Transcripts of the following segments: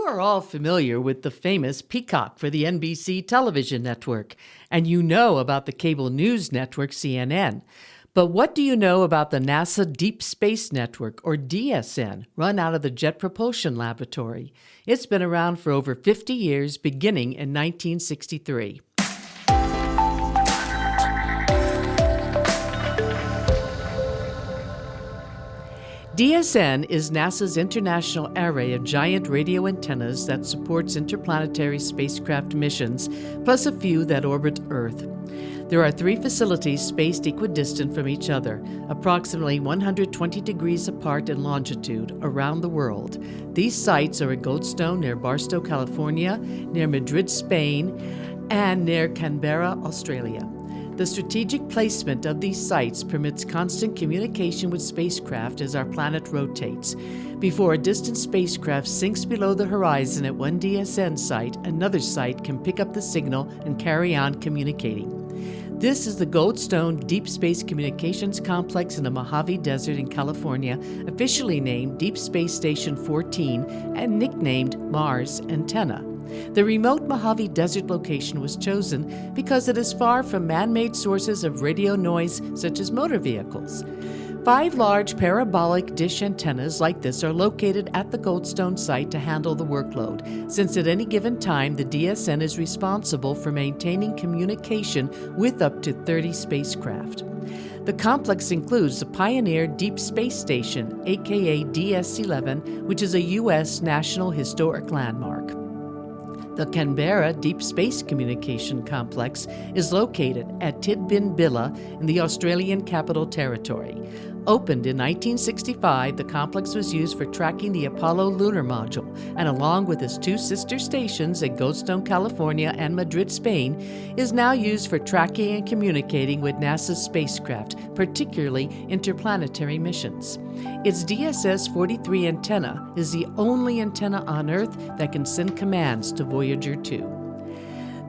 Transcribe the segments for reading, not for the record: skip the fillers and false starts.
are all familiar with the famous Peacock for the NBC television network, and you know about the cable news network CNN. But what do you know about the NASA Deep Space Network, or DSN, run out of the Jet Propulsion Laboratory? It's been around for over 50 years, beginning in 1963. DSN is NASA's international array of giant radio antennas that supports interplanetary spacecraft missions, plus a few that orbit Earth. There are 3 facilities spaced equidistant from each other, approximately 120 degrees apart in longitude, around the world. These sites are at Goldstone near Barstow, California, near Madrid, Spain, and near Canberra, Australia. The strategic placement of these sites permits constant communication with spacecraft as our planet rotates. Before a distant spacecraft sinks below the horizon at one DSN site, another site can pick up the signal and carry on communicating. This is the Goldstone Deep Space Communications Complex in the Mojave Desert in California, officially named Deep Space Station 14 and nicknamed Mars Antenna. The remote Mojave Desert location was chosen because it is far from man-made sources of radio noise such as motor vehicles. 5 large parabolic dish antennas like this are located at the Goldstone site to handle the workload, since at any given time the DSN is responsible for maintaining communication with up to 30 spacecraft. The complex includes the Pioneer Deep Space Station, aka DS-11, which is a U.S. National Historic Landmark. The Canberra Deep Space Communication Complex is located at Tidbinbilla in the Australian Capital Territory. Opened in 1965, the complex was used for tracking the Apollo lunar module, and along with its 2 sister stations at Goldstone, California and Madrid, Spain, is now used for tracking and communicating with NASA's spacecraft, particularly interplanetary missions. Its DSS-43 antenna is the only antenna on Earth that can send commands to Voyager 2.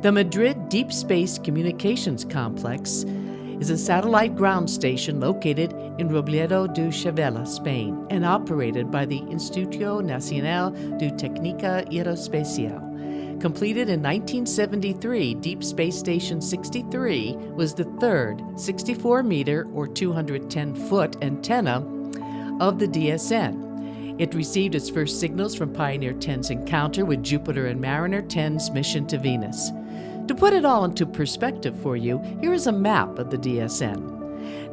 The Madrid Deep Space Communications Complex is a satellite ground station located in Robledo de Chavela, Spain, and operated by the Instituto Nacional de Técnica Aeroespacial. Completed in 1973, Deep Space Station 63 was the third 64-meter or 210-foot antenna of the DSN. It received its first signals from Pioneer 10's encounter with Jupiter and Mariner 10's mission to Venus. To put it all into perspective for you, here is a map of the DSN.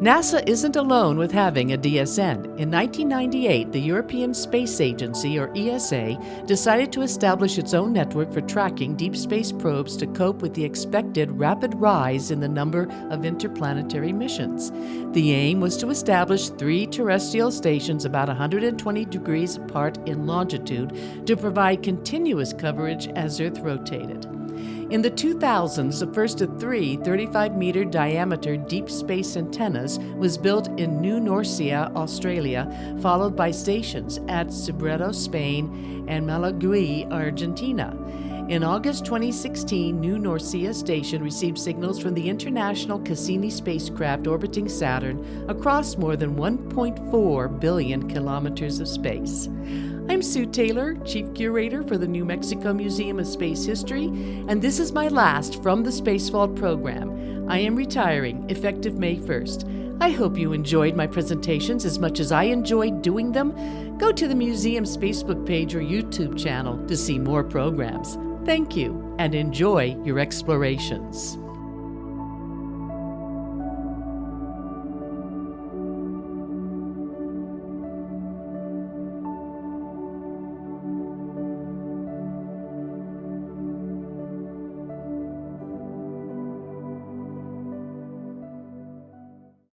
NASA isn't alone with having a DSN. In 1998, the European Space Agency, or ESA, decided to establish its own network for tracking deep space probes to cope with the expected rapid rise in the number of interplanetary missions. The aim was to establish 3 terrestrial stations about 120 degrees apart in longitude to provide continuous coverage as Earth rotated. In the 2000s, the first of 3 35-meter diameter deep space antennas was built in New Norcia, Australia, followed by stations at Cebredo, Spain, and Malaguey, Argentina. In August 2016, New Norcia Station received signals from the International Cassini spacecraft orbiting Saturn across more than 1.4 billion kilometers of space. I'm Sue Taylor, Chief Curator for the New Mexico Museum of Space History, and this is my last From the Space Vault program. I am retiring, effective May 1st. I hope you enjoyed my presentations as much as I enjoyed doing them. Go to the museum's Facebook page or YouTube channel to see more programs. Thank you, and enjoy your explorations.